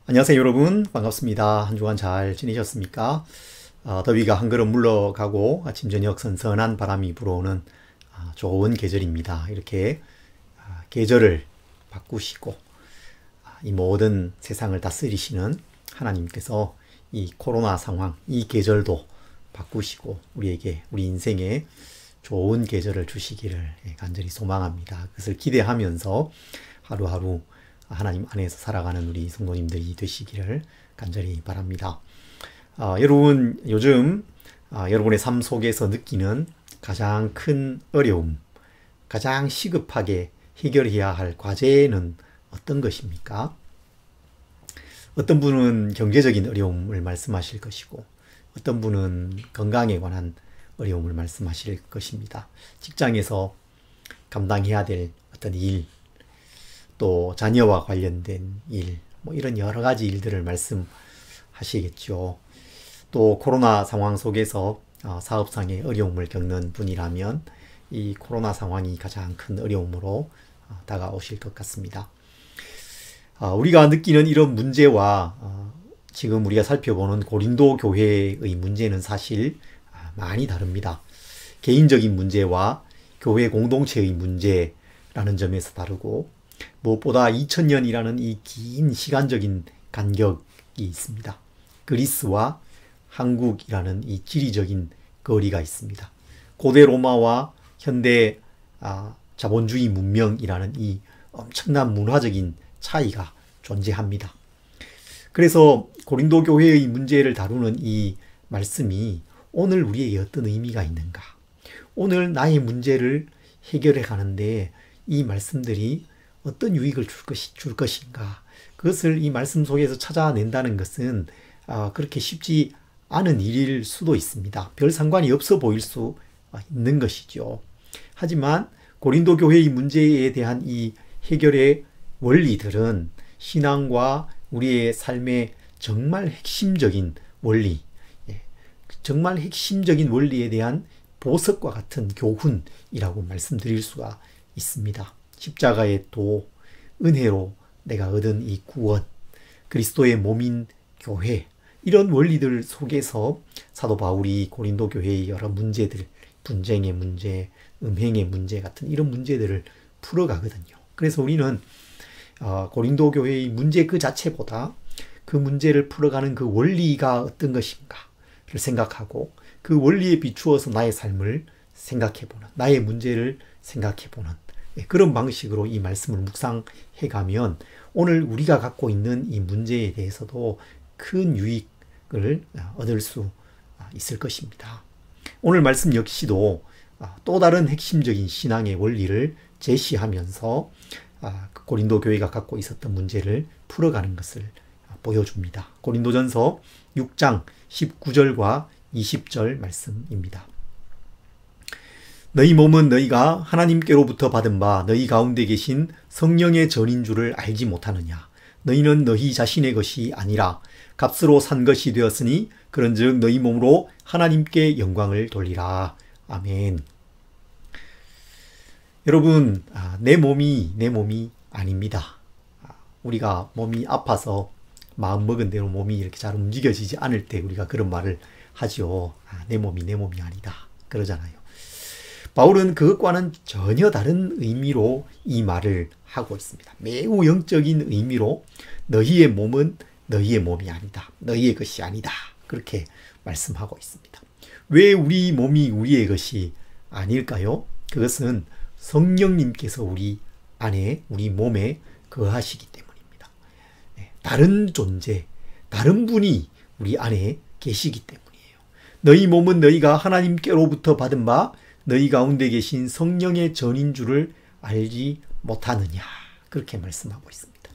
안녕하세요 여러분, 반갑습니다. 한 주간 잘 지내셨습니까? 더위가 한 걸음 물러가고 아침 저녁 선선한 바람이 불어오는 좋은 계절입니다. 이렇게 계절을 바꾸시고 이 모든 세상을 다스리시는 하나님께서 이 코로나 상황, 이 계절도 바꾸시고 우리에게 우리 인생에 좋은 계절을 주시기를 간절히 소망합니다. 그것을 기대하면서 하루하루 하나님 안에서 살아가는 우리 성도님들이 되시기를 간절히 바랍니다. 여러분 요즘 여러분의 삶 속에서 느끼는 가장 큰 어려움, 가장 시급하게 해결해야 할 과제는 어떤 것입니까? 어떤 분은 경제적인 어려움을 말씀하실 것이고 어떤 분은 건강에 관한 어려움을 말씀하실 것입니다. 직장에서 감당해야 될 어떤 일, 또 자녀와 관련된 일, 이런 여러 가지 일들을 말씀하시겠죠. 또 코로나 상황 속에서 사업상의 어려움을 겪는 분이라면 이 코로나 상황이 가장 큰 어려움으로 다가오실 것 같습니다. 우리가 느끼는 이런 문제와 지금 우리가 살펴보는 고린도 교회의 문제는 사실 많이 다릅니다. 개인적인 문제와 교회 공동체의 문제라는 점에서 다르고 무엇보다 2000년이라는 이 긴 시간적인 간격이 있습니다. 그리스와 한국이라는 이 지리적인 거리가 있습니다. 고대 로마와 현대 자본주의 문명이라는 이 엄청난 문화적인 차이가 존재합니다. 그래서 고린도 교회의 문제를 다루는 이 말씀이 오늘 우리에게 어떤 의미가 있는가? 오늘 나의 문제를 해결해 가는데 이 말씀들이 어떤 유익을 줄 것인가? 그것을 이 말씀 속에서 찾아낸다는 것은 그렇게 쉽지 않은 일일 수도 있습니다. 별 상관이 없어 보일 수 있는 것이죠. 하지만 고린도 교회의 문제에 대한 이 해결의 원리들은 신앙과 우리의 삶의 정말 핵심적인 원리, 정말 핵심적인 원리에 대한 보석과 같은 교훈이라고 말씀드릴 수가 있습니다. 십자가의 도, 은혜로 내가 얻은 이 구원, 그리스도의 몸인 교회, 이런 원리들 속에서 사도 바울이 고린도 교회의 여러 문제들, 분쟁의 문제, 음행의 문제 같은 이런 문제들을 풀어가거든요. 그래서 우리는 고린도 교회의 문제 그 자체보다 그 문제를 풀어가는 그 원리가 어떤 것인가를 생각하고 그 원리에 비추어서 나의 삶을 생각해보는, 나의 문제를 생각해보는 그런 방식으로 이 말씀을 묵상해가면 오늘 우리가 갖고 있는 이 문제에 대해서도 큰 유익을 얻을 수 있을 것입니다. 오늘 말씀 역시도 또 다른 핵심적인 신앙의 원리를 제시하면서 고린도 교회가 갖고 있었던 문제를 풀어가는 것을 보여줍니다. 고린도전서 6장 19절과 20절 말씀입니다. 너희 몸은 너희가 하나님께로부터 받은 바 너희 가운데 계신 성령의 전인 줄을 알지 못하느냐. 너희는 너희 자신의 것이 아니라 값으로 산 것이 되었으니 그런즉 너희 몸으로 하나님께 영광을 돌리라. 아멘. 여러분, 내 몸이 아닙니다. 우리가 몸이 아파서 마음먹은 대로 몸이 이렇게 잘 움직여지지 않을 때 우리가 그런 말을 하죠. 내 몸이 아니다. 그러잖아요. 바울은 그것과는 전혀 다른 의미로 이 말을 하고 있습니다. 매우 영적인 의미로 너희의 몸은 너희의 몸이 아니다. 너희의 것이 아니다. 그렇게 말씀하고 있습니다. 왜 우리 몸이 우리의 것이 아닐까요? 그것은 성령님께서 우리 안에, 우리 몸에 거하시기 때문입니다. 다른 존재, 다른 분이 우리 안에 계시기 때문이에요. 너희 몸은 너희가 하나님께로부터 받은 바 너희 가운데 계신 성령의 전인 줄을 알지 못하느냐. 그렇게 말씀하고 있습니다.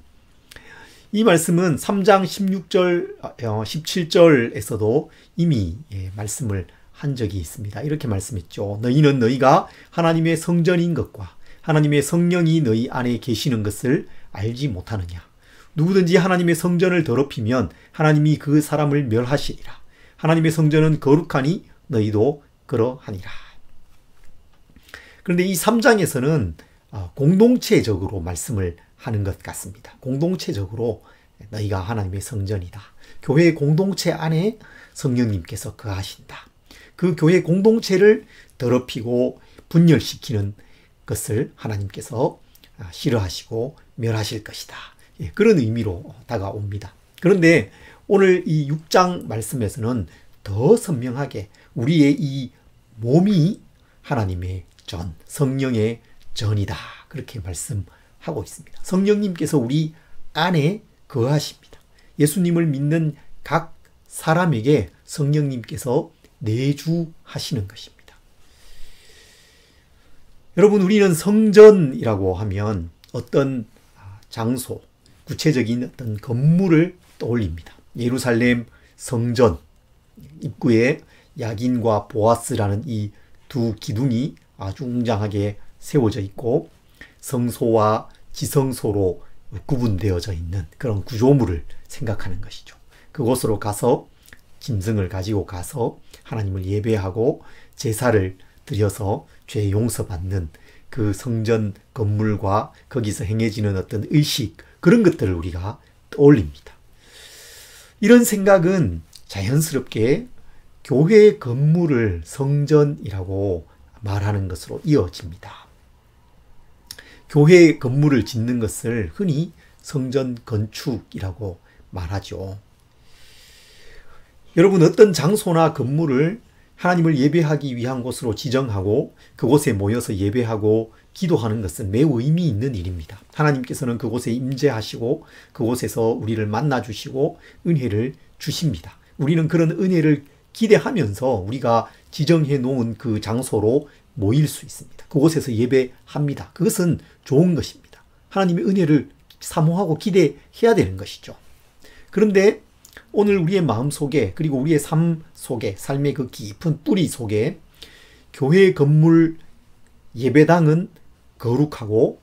이 말씀은 3장 16절, 17절에서도 이미 말씀을 한 적이 있습니다. 이렇게 말씀했죠. 너희는 너희가 하나님의 성전인 것과 하나님의 성령이 너희 안에 계시는 것을 알지 못하느냐. 누구든지 하나님의 성전을 더럽히면 하나님이 그 사람을 멸하시리라. 하나님의 성전은 거룩하니 너희도 그러하니라. 그런데 이 3장에서는 공동체적으로 말씀을 하는 것 같습니다. 공동체적으로 너희가 하나님의 성전이다. 교회 공동체 안에 성령님께서 거하신다. 그 교회 공동체를 더럽히고 분열시키는 것을 하나님께서 싫어하시고 멸하실 것이다. 그런 의미로 다가옵니다. 그런데 오늘 이 6장 말씀에서는 더 선명하게 우리의 이 몸이 하나님의 전, 성령의 전이다. 그렇게 말씀하고 있습니다. 성령님께서 우리 안에 거하십니다. 예수님을 믿는 각 사람에게 성령님께서 내주하시는 것입니다. 여러분, 우리는 성전이라고 하면 어떤 장소, 구체적인 어떤 건물을 떠올립니다. 예루살렘 성전 입구에 야긴과 보아스라는 이 두 기둥이 아주 웅장하게 세워져 있고 성소와 지성소로 구분되어져 있는 그런 구조물을 생각하는 것이죠. 그곳으로 가서 짐승을 가지고 가서 하나님을 예배하고 제사를 드려서 죄 용서받는 그 성전 건물과 거기서 행해지는 어떤 의식, 그런 것들을 우리가 떠올립니다. 이런 생각은 자연스럽게 교회 건물을 성전이라고 말하는 것으로 이어집니다. 교회 건물을 짓는 것을 흔히 성전 건축이라고 말하죠. 여러분, 어떤 장소나 건물을 하나님을 예배하기 위한 곳으로 지정하고 그곳에 모여서 예배하고 기도하는 것은 매우 의미 있는 일입니다. 하나님께서는 그곳에 임재하시고 그곳에서 우리를 만나주시고 은혜를 주십니다. 우리는 그런 은혜를 기대하면서 우리가 지정해 놓은 그 장소로 모일 수 있습니다. 그곳에서 예배합니다. 그것은 좋은 것입니다. 하나님의 은혜를 사모하고 기대해야 되는 것이죠. 그런데 오늘 우리의 마음 속에, 그리고 우리의 삶 속에, 삶의 그 깊은 뿌리 속에 교회 건물 예배당은 거룩하고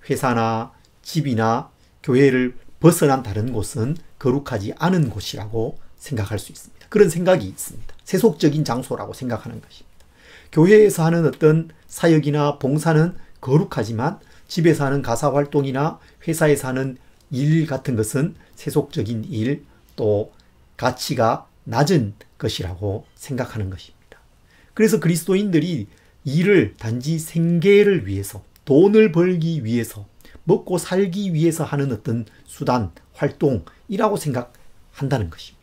회사나 집이나 교회를 벗어난 다른 곳은 거룩하지 않은 곳이라고 생각할 수 있습니다. 그런 생각이 있습니다. 세속적인 장소라고 생각하는 것입니다. 교회에서 하는 어떤 사역이나 봉사는 거룩하지만 집에서 하는 가사활동이나 회사에서 하는 일 같은 것은 세속적인 일, 또 가치가 낮은 것이라고 생각하는 것입니다. 그래서 그리스도인들이 일을 단지 생계를 위해서, 돈을 벌기 위해서, 먹고 살기 위해서 하는 어떤 수단, 활동이라고 생각한다는 것입니다.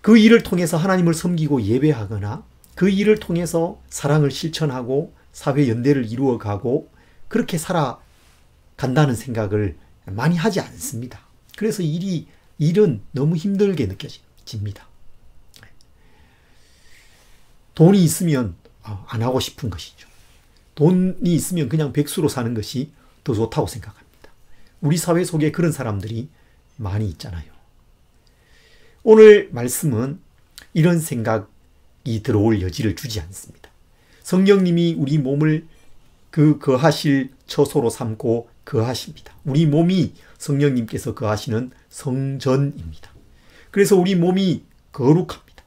그 일을 통해서 하나님을 섬기고 예배하거나 그 일을 통해서 사랑을 실천하고 사회 연대를 이루어가고 그렇게 살아간다는 생각을 많이 하지 않습니다. 그래서 일은 너무 힘들게 느껴집니다. 돈이 있으면 안 하고 싶은 것이죠. 돈이 있으면 그냥 백수로 사는 것이 더 좋다고 생각합니다. 우리 사회 속에 그런 사람들이 많이 있잖아요. 오늘 말씀은 이런 생각이 들어올 여지를 주지 않습니다. 성령님이 우리 몸을 그 거하실 처소로 삼고 거하십니다. 우리 몸이 성령님께서 거하시는 성전입니다. 그래서 우리 몸이 거룩합니다.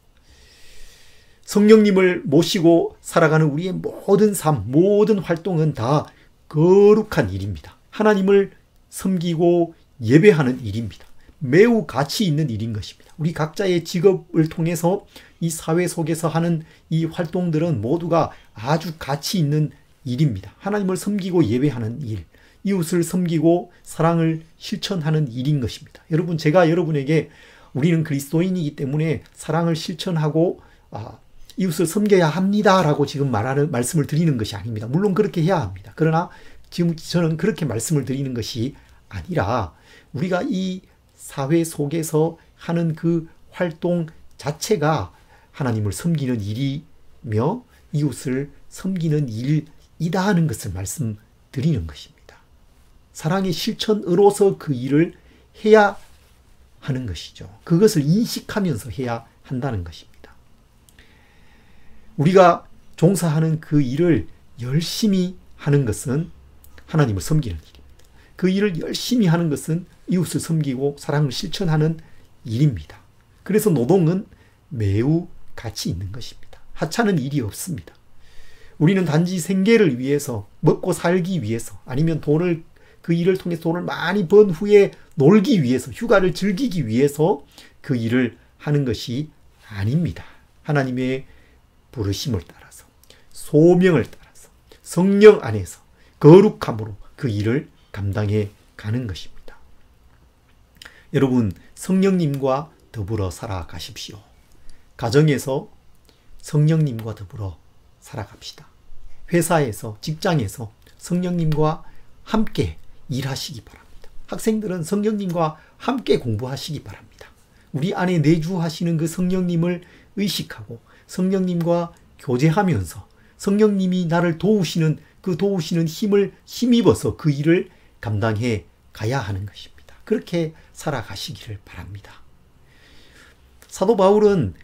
성령님을 모시고 살아가는 우리의 모든 삶, 모든 활동은 다 거룩한 일입니다. 하나님을 섬기고 예배하는 일입니다. 매우 가치 있는 일인 것입니다. 우리 각자의 직업을 통해서 이 사회 속에서 하는 이 활동들은 모두가 아주 가치 있는 일입니다. 하나님을 섬기고 예배하는 일, 이웃을 섬기고 사랑을 실천하는 일인 것입니다. 여러분, 제가 여러분에게 우리는 그리스도인이기 때문에 사랑을 실천하고 이웃을 섬겨야 합니다라고 지금 말씀을 드리는 것이 아닙니다. 물론 그렇게 해야 합니다. 그러나 지금 저는 그렇게 말씀을 드리는 것이 아니라 우리가 이 사회 속에서 하는 그 활동 자체가 하나님을 섬기는 일이며 이웃을 섬기는 일이다 하는 것을 말씀드리는 것입니다. 사랑의 실천으로서 그 일을 해야 하는 것이죠. 그것을 인식하면서 해야 한다는 것입니다. 우리가 종사하는 그 일을 열심히 하는 것은 하나님을 섬기는 일입니다. 그 일을 열심히 하는 것은 이웃을 섬기고 사랑을 실천하는 일입니다. 그래서 노동은 매우 가치 있는 것입니다. 하찮은 일이 없습니다. 우리는 단지 생계를 위해서, 먹고 살기 위해서, 아니면 돈을 그 일을 통해서 돈을 많이 번 후에 놀기 위해서, 휴가를 즐기기 위해서 그 일을 하는 것이 아닙니다. 하나님의 부르심을 따라서, 소명을 따라서, 성령 안에서 거룩함으로 그 일을 감당해 가는 것입니다. 여러분, 성령님과 더불어 살아가십시오. 가정에서 성령님과 더불어 살아갑시다. 회사에서, 직장에서 성령님과 함께 일하시기 바랍니다. 학생들은 성령님과 함께 공부하시기 바랍니다. 우리 안에 내주하시는 그 성령님을 의식하고 성령님과 교제하면서 성령님이 나를 도우시는 그 도우시는 힘을 힘입어서 그 일을 감당해 가야 하는 것입니다. 그렇게 살아가시기를 바랍니다. 사도 바울은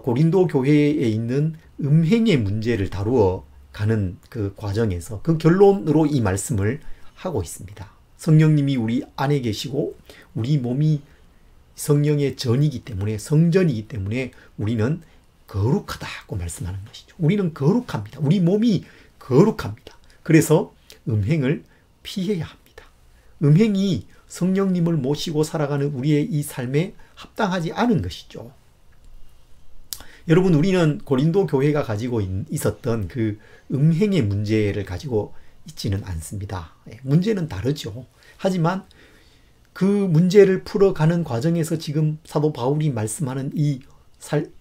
고린도 교회에 있는 음행의 문제를 다루어 가는 그 과정에서 그 결론으로 이 말씀을 하고 있습니다. 성령님이 우리 안에 계시고 우리 몸이 성령의 전이기 때문에, 성전이기 때문에 우리는 거룩하다고 말씀하는 것이죠. 우리는 거룩합니다. 우리 몸이 거룩합니다. 그래서 음행을 피해야 합니다. 음행이 성령님을 모시고 살아가는 우리의 이 삶에 합당하지 않은 것이죠. 여러분, 우리는 고린도 교회가 가지고 있었던 그 음행의 문제를 가지고 있지는 않습니다. 문제는 다르죠. 하지만 그 문제를 풀어가는 과정에서 지금 사도 바울이 말씀하는 이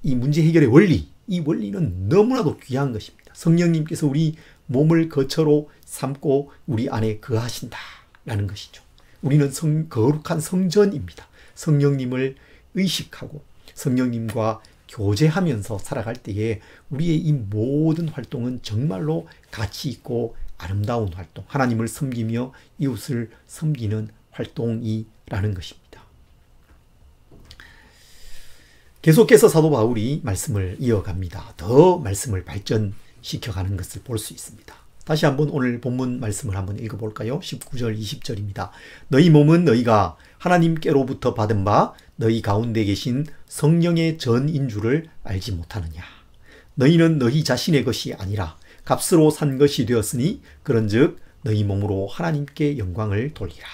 문제 해결의 원리, 이 원리는 너무나도 귀한 것입니다. 성령님께서 우리 몸을 거처로 삼고 우리 안에 거하신다라는 것이죠. 우리는 거룩한 성전입니다. 성령님을 의식하고 성령님과 교제하면서 살아갈 때에 우리의 이 모든 활동은 정말로 가치 있고 아름다운 활동, 하나님을 섬기며 이웃을 섬기는 활동이라는 것입니다. 계속해서 사도 바울이 말씀을 이어갑니다. 더 말씀을 발전시켜가는 것을 볼 수 있습니다. 다시 한번 오늘 본문 말씀을 한번 읽어볼까요? 19절, 20절입니다. 너희 몸은 너희가 하나님께로부터 받은 바 너희 가운데 계신 성령의 전인 줄을 알지 못하느냐. 너희는 너희 자신의 것이 아니라 값으로 산 것이 되었으니 그런즉 너희 몸으로 하나님께 영광을 돌리라.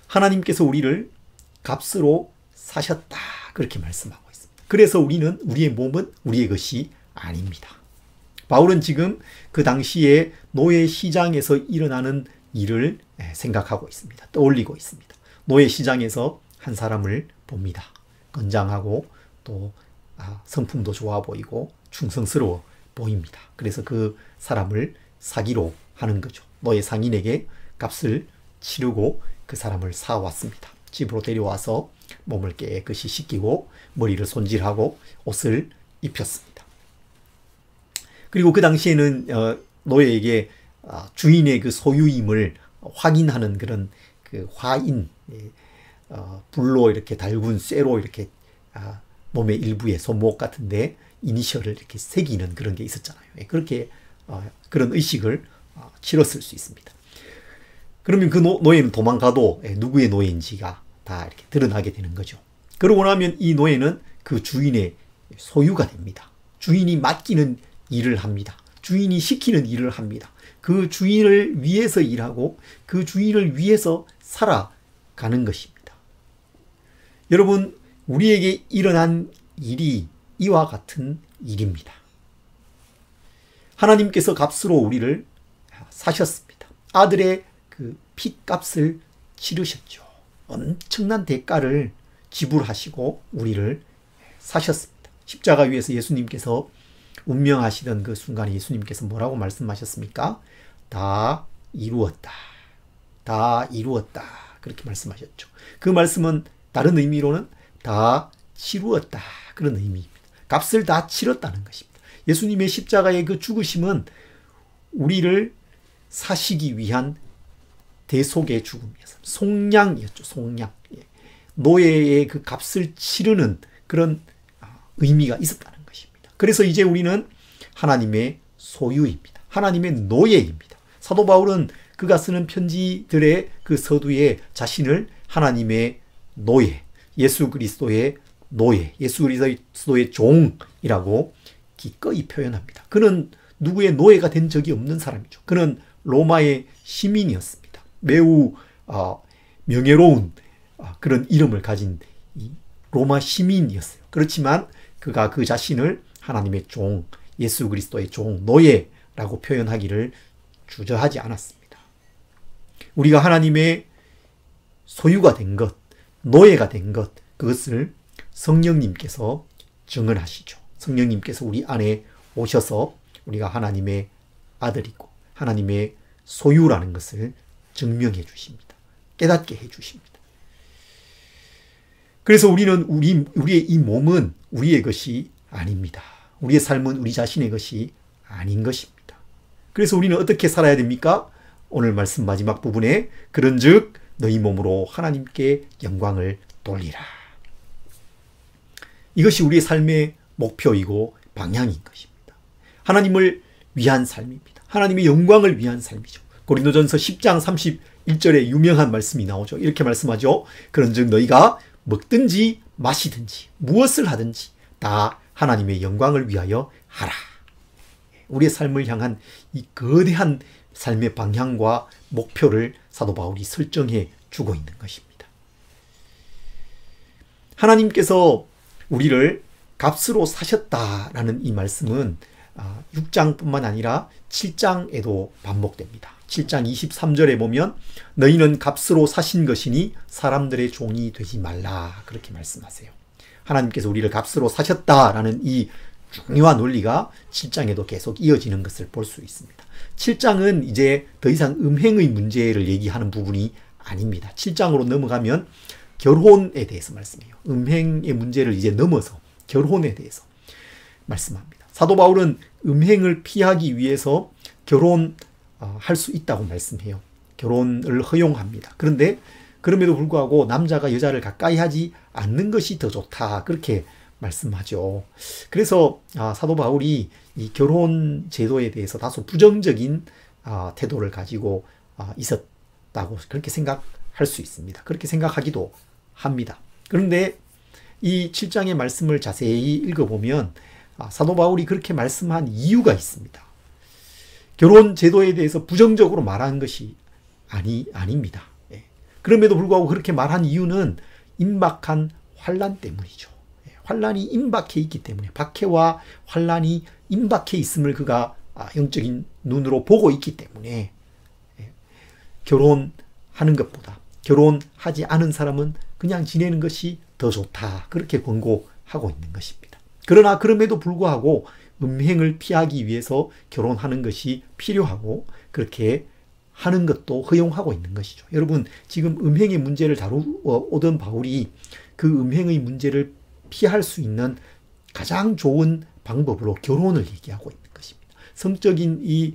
하나님께서 우리를 값으로 사셨다, 그렇게 말씀하고 있습니다. 그래서 우리의 몸은 우리의 것이 아닙니다. 바울은 지금 그 당시에 노예 시장에서 일어나는 일을 생각하고 있습니다. 떠올리고 있습니다. 노예 시장에서 한 사람을 봅니다. 건장하고 또 성품도 좋아 보이고 충성스러워 보입니다. 그래서 그 사람을 사기로 하는 거죠. 노예 상인에게 값을 치르고 그 사람을 사왔습니다. 집으로 데려와서 몸을 깨끗이 씻기고 머리를 손질하고 옷을 입혔습니다. 그리고 그 당시에는 노예에게 주인의 그 소유임을 확인하는 그런 그 화인, 불로 이렇게 달군 쇠로 이렇게 몸의 일부에 손목 같은데 이니셜을 이렇게 새기는 그런 게 있었잖아요. 그렇게 그런 의식을 치렀을 수 있습니다. 그러면 그 노예는 도망가도 누구의 노예인지가 다 이렇게 드러나게 되는 거죠. 그러고 나면 이 노예는 그 주인의 소유가 됩니다. 주인이 맡기는 일을 합니다. 주인이 시키는 일을 합니다. 그 주인을 위해서 일하고 그 주인을 위해서 살아가는 것입니다. 여러분, 우리에게 일어난 일이 이와 같은 일입니다. 하나님께서 값으로 우리를 사셨습니다. 아들의 그 핏값을 치르셨죠. 엄청난 대가를 지불하시고 우리를 사셨습니다. 십자가 위에서 예수님께서 운명하시던 그 순간에 예수님께서 뭐라고 말씀하셨습니까? 다 이루었다. 다 이루었다. 그렇게 말씀하셨죠. 그 말씀은 다른 의미로는 다 치루었다. 그런 의미입니다. 값을 다 치렀다는 것입니다. 예수님의 십자가의 그 죽으심은 우리를 사시기 위한 대속의 죽음이었습니다. 속량이었죠. 속량. 노예의 그 값을 치르는 그런 의미가 있었다는 것입니다. 그래서 이제 우리는 하나님의 소유입니다. 하나님의 노예입니다. 사도 바울은 그가 쓰는 편지들의 그 서두에 자신을 하나님의 노예, 예수 그리스도의 노예, 예수 그리스도의 종이라고 기꺼이 표현합니다. 그는 누구의 노예가 된 적이 없는 사람이죠. 그는 로마의 시민이었습니다. 매우 명예로운 그런 이름을 가진 이 로마 시민이었어요. 그렇지만 그가 그 자신을 하나님의 종, 예수 그리스도의 종, 노예라고 표현하기를 주저하지 않았습니다. 우리가 하나님의 소유가 된 것, 노예가 된 것, 그것을 성령님께서 증언하시죠. 성령님께서 우리 안에 오셔서 우리가 하나님의 아들이고 하나님의 소유라는 것을 증명해 주십니다. 깨닫게 해 주십니다. 그래서 우리는 우리의 이 몸은 우리의 것이 아닙니다. 우리의 삶은 우리 자신의 것이 아닌 것입니다. 그래서 우리는 어떻게 살아야 됩니까? 오늘 말씀 마지막 부분에 그런즉 너희 몸으로 하나님께 영광을 돌리라. 이것이 우리의 삶의 목표이고 방향인 것입니다. 하나님을 위한 삶입니다. 하나님의 영광을 위한 삶이죠. 고린도전서 10장 31절에 유명한 말씀이 나오죠. 이렇게 말씀하죠. 그런즉 너희가 먹든지 마시든지 무엇을 하든지 다 하나님의 영광을 위하여 하라. 우리의 삶을 향한 이 거대한 삶의 방향과 목표를 사도 바울이 설정해 주고 있는 것입니다. 하나님께서 우리를 값으로 사셨다라는 이 말씀은 6장뿐만 아니라 7장에도 반복됩니다. 7장 23절에 보면 너희는 값으로 사신 것이니 사람들의 종이 되지 말라 그렇게 말씀하세요. 하나님께서 우리를 값으로 사셨다라는 이 중요한 논리가 7장에도 계속 이어지는 것을 볼 수 있습니다. 7장은 이제 더 이상 음행의 문제를 얘기하는 부분이 아닙니다. 7장으로 넘어가면 결혼에 대해서 말씀해요. 음행의 문제를 이제 넘어서 결혼에 대해서 말씀합니다. 사도 바울은 음행을 피하기 위해서 결혼할 수 있다고 말씀해요. 결혼을 허용합니다. 그런데 그럼에도 불구하고 남자가 여자를 가까이 하지 않는 것이 더 좋다 그렇게 말씀하죠. 그래서 사도 바울이 이 결혼 제도에 대해서 다소 부정적인 태도를 가지고 있었다고 그렇게 생각할 수 있습니다. 그렇게 생각하기도 합니다. 그런데 이 7장의 말씀을 자세히 읽어보면 사도 바울이 그렇게 말씀한 이유가 있습니다. 결혼 제도에 대해서 부정적으로 말한 것이 아닙니다. 그럼에도 불구하고 그렇게 말한 이유는 임박한 환난 때문이죠. 환난이 임박해 있기 때문에 박해와 환난이 임박해 있음을 그가 영적인 눈으로 보고 있기 때문에 결혼하는 것보다 결혼하지 않은 사람은 그냥 지내는 것이 더 좋다 그렇게 권고하고 있는 것입니다. 그러나 그럼에도 불구하고 음행을 피하기 위해서 결혼하는 것이 필요하고 그렇게 하는 것도 허용하고 있는 것이죠. 여러분 지금 음행의 문제를 다루어오던 바울이 그 음행의 문제를 피할 수 있는 가장 좋은 방법으로 결혼을 얘기하고 있는 것입니다. 성적인 이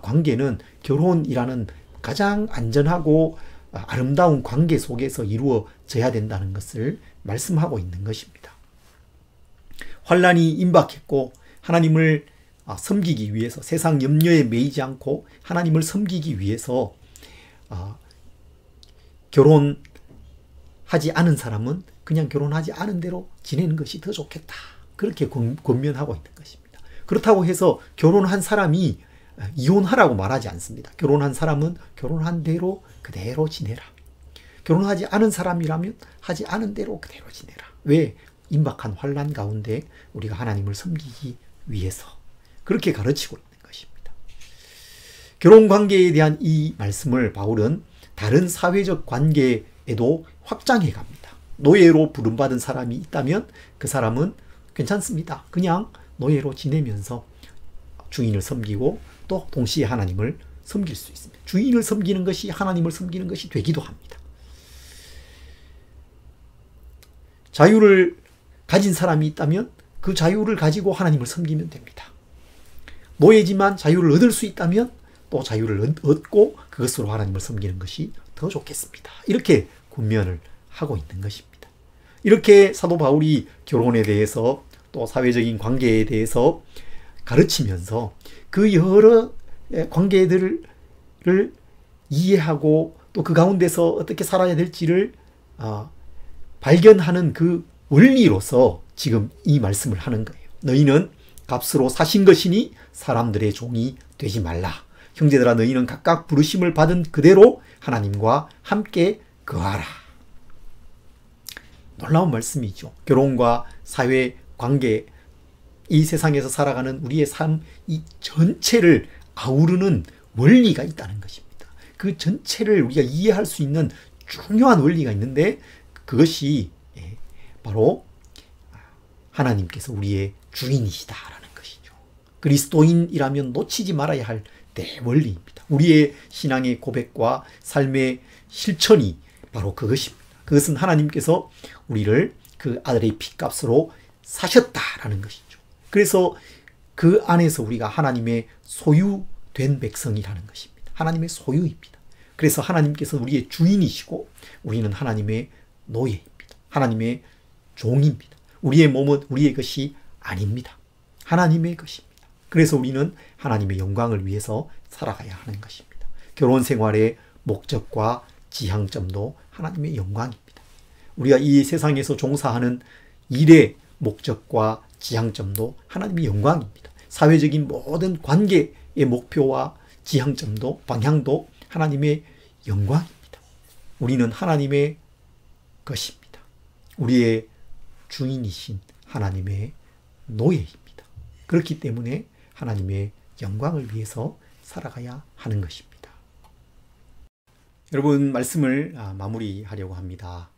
관계는 결혼이라는 가장 안전하고 아름다운 관계 속에서 이루어져야 된다는 것을 말씀하고 있는 것입니다. 환난이 임박했고 하나님을 섬기기 위해서 세상 염려에 매이지 않고 하나님을 섬기기 위해서 결혼하지 않은 사람은 그냥 결혼하지 않은 대로 지내는 것이 더 좋겠다. 그렇게 권면하고 있는 것입니다. 그렇다고 해서 결혼한 사람이 이혼하라고 말하지 않습니다. 결혼한 사람은 결혼한 대로 그대로 지내라. 결혼하지 않은 사람이라면 하지 않은 대로 그대로 지내라. 왜? 임박한 환난 가운데 우리가 하나님을 섬기기 위해서 그렇게 가르치고 있는 것입니다. 결혼 관계에 대한 이 말씀을 바울은 다른 사회적 관계에도 확장해 갑니다. 노예로 부름받은 사람이 있다면 그 사람은 괜찮습니다. 그냥 노예로 지내면서 주인을 섬기고 또 동시에 하나님을 섬길 수 있습니다. 주인을 섬기는 것이 하나님을 섬기는 것이 되기도 합니다. 자유를 가진 사람이 있다면 그 자유를 가지고 하나님을 섬기면 됩니다. 노예지만 자유를 얻을 수 있다면 또 자유를 얻고 그것으로 하나님을 섬기는 것이 더 좋겠습니다. 이렇게 권면을 하고 있는 것입니다. 이렇게 사도 바울이 결혼에 대해서 또 사회적인 관계에 대해서 가르치면서 그 여러 관계들을 이해하고 또 그 가운데서 어떻게 살아야 될지를 발견하는 그 원리로서 지금 이 말씀을 하는 거예요. 너희는 값으로 사신 것이니 사람들의 종이 되지 말라. 형제들아 너희는 각각 부르심을 받은 그대로 하나님과 함께 거하라. 놀라운 말씀이죠. 결혼과 사회 관계, 이 세상에서 살아가는 우리의 삶 이 전체를 아우르는 원리가 있다는 것입니다. 그 전체를 우리가 이해할 수 있는 중요한 원리가 있는데 그것이 바로 하나님께서 우리의 주인이시다라는 것이죠. 그리스도인이라면 놓치지 말아야 할 대원리입니다. 우리의 신앙의 고백과 삶의 실천이 바로 그것입니다. 그것은 하나님께서 우리를 그 아들의 피값으로 사셨다라는 것이죠. 그래서 그 안에서 우리가 하나님의 소유된 백성이라는 것입니다. 하나님의 소유입니다. 그래서 하나님께서 우리의 주인이시고 우리는 하나님의 노예입니다. 하나님의 종입니다. 우리의 몸은 우리의 것이 아닙니다. 하나님의 것입니다. 그래서 우리는 하나님의 영광을 위해서 살아가야 하는 것입니다. 결혼 생활의 목적과 지향점도 하나님의 영광입니다. 우리가 이 세상에서 종사하는 일의 목적과 지향점도 하나님의 영광입니다. 사회적인 모든 관계의 목표와 지향점도 방향도 하나님의 영광입니다. 우리는 하나님의 것입니다. 우리의 주인이신 하나님의 노예입니다. 그렇기 때문에 하나님의 영광을 위해서 살아가야 하는 것입니다. 여러분, 말씀을 마무리하려고 합니다.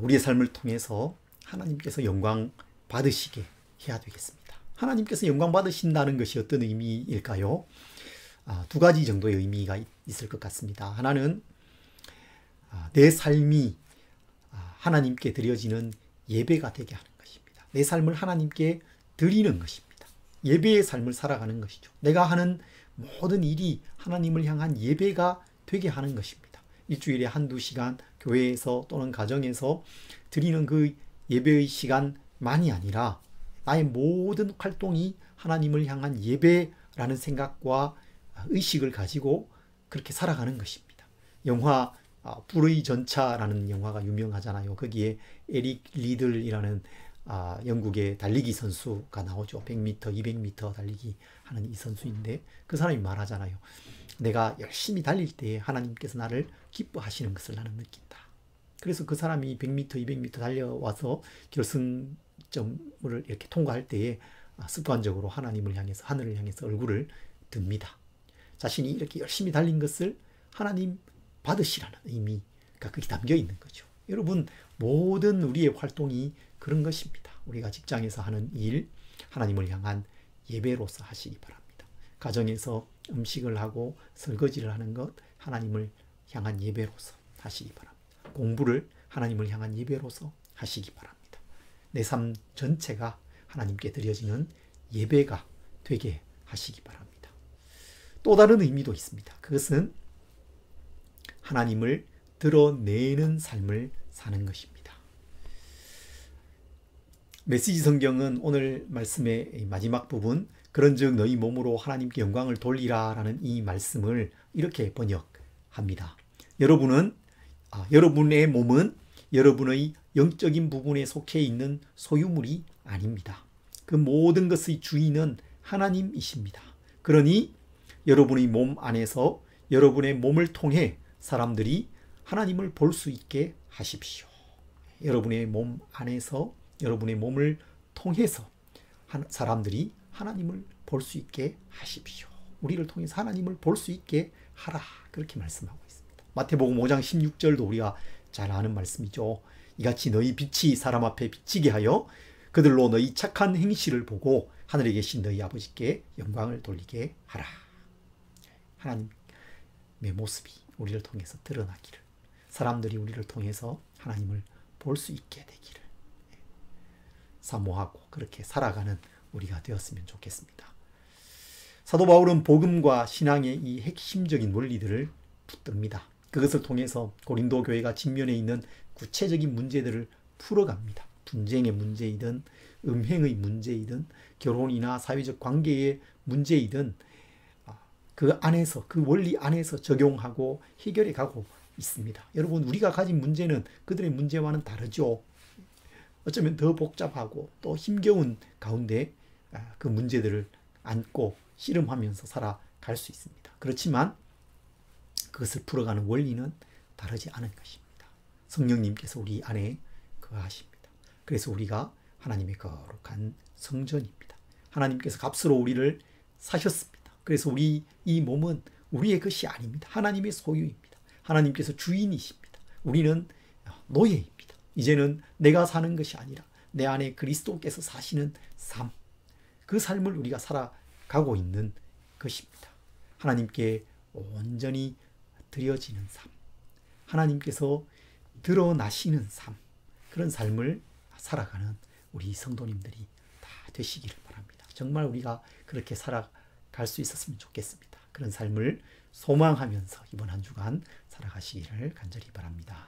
우리의 삶을 통해서 하나님께서 영광 받으시게 해야 되겠습니다. 하나님께서 영광 받으신다는 것이 어떤 의미일까요? 두 가지 정도의 의미가 있을 것 같습니다. 하나는 내 삶이 하나님께 드려지는 예배가 되게 하는 것입니다. 내 삶을 하나님께 드리는 것입니다. 예배의 삶을 살아가는 것이죠. 내가 하는 모든 일이 하나님을 향한 예배가 되게 하는 것입니다. 일주일에 한두 시간 교회에서 또는 가정에서 드리는 그 예배의 시간만이 아니라 나의 모든 활동이 하나님을 향한 예배라는 생각과 의식을 가지고 그렇게 살아가는 것입니다. 영화 불의 전차라는 영화가 유명하잖아요. 거기에 에릭 리들이라는 영국의 달리기 선수가 나오죠. 100m, 200m 달리기 하는 이 선수인데 그 사람이 말하잖아요. 내가 열심히 달릴 때 하나님께서 나를 기뻐하시는 것을 나는 느낀다. 그래서 그 사람이 100m, 200m 달려와서 결승점을 이렇게 통과할 때에 습관적으로 하나님을 향해서, 하늘을 향해서 얼굴을 듭니다. 자신이 이렇게 열심히 달린 것을 하나님 받으시라는 의미가 거기 담겨 있는 거죠. 여러분, 모든 우리의 활동이 그런 것입니다. 우리가 직장에서 하는 일, 하나님을 향한 예배로서 하시기 바랍니다. 가정에서 음식을 하고 설거지를 하는 것, 하나님을 향한 예배로서 하시기 바랍니다. 공부를 하나님을 향한 예배로서 하시기 바랍니다. 내 삶 전체가 하나님께 드려지는 예배가 되게 하시기 바랍니다. 또 다른 의미도 있습니다. 그것은 하나님을 드러내는 삶을 사는 것입니다. 메시지 성경은 오늘 말씀의 마지막 부분, 그런즉 너희 몸으로 하나님께 영광을 돌리라 라는 이 말씀을 이렇게 번역합니다. 여러분의 몸은 여러분의 영적인 부분에 속해 있는 소유물이 아닙니다. 그 모든 것의 주인은 하나님이십니다. 그러니 여러분의 몸 안에서 여러분의 몸을 통해 사람들이 하나님을 볼 수 있게 하십시오. 여러분의 몸 안에서 여러분의 몸을 통해서 사람들이 하나님을 볼 수 있게 하십시오. 우리를 통해서 하나님을 볼 수 있게 하라. 그렇게 말씀하고 있습니다. 마태복음 5장 16절도 우리가 잘 아는 말씀이죠. 이같이 너희 빛이 사람 앞에 비치게 하여 그들로 너희 착한 행실을 보고 하늘에 계신 너희 아버지께 영광을 돌리게 하라. 하나님의 모습이 우리를 통해서 드러나기를, 사람들이 우리를 통해서 하나님을 볼 수 있게 되기를 사모하고 그렇게 살아가는 우리가 되었으면 좋겠습니다. 사도 바울은 복음과 신앙의 이 핵심적인 원리들을 붙듭니다. 그것을 통해서 고린도 교회가 직면해 있는 구체적인 문제들을 풀어갑니다. 분쟁의 문제이든 음행의 문제이든 결혼이나 사회적 관계의 문제이든 그 안에서, 그 원리 안에서 적용하고 해결해 가고 있습니다. 여러분, 우리가 가진 문제는 그들의 문제와는 다르죠. 어쩌면 더 복잡하고 또 힘겨운 가운데 그 문제들을 안고 씨름하면서 갈 수 있습니다. 그렇지만 그것을 풀어가는 원리는 다르지 않은 것입니다. 성령님께서 우리 안에 거하십니다. 그래서 우리가 하나님의 거룩한 성전입니다. 하나님께서 값으로 우리를 사셨습니다. 그래서 우리 이 몸은 우리의 것이 아닙니다. 하나님의 소유입니다. 하나님께서 주인이십니다. 우리는 노예입니다. 이제는 내가 사는 것이 아니라 내 안에 그리스도께서 사시는 삶, 그 삶을 우리가 살아가고 있는 것입니다. 하나님께 온전히 드려지는 삶, 하나님께서 드러나시는 삶, 그런 삶을 살아가는 우리 성도님들이 다 되시기를 바랍니다. 정말 우리가 그렇게 살아갈 수 있었으면 좋겠습니다. 그런 삶을 소망하면서 이번 한 주간 살아가시기를 간절히 바랍니다.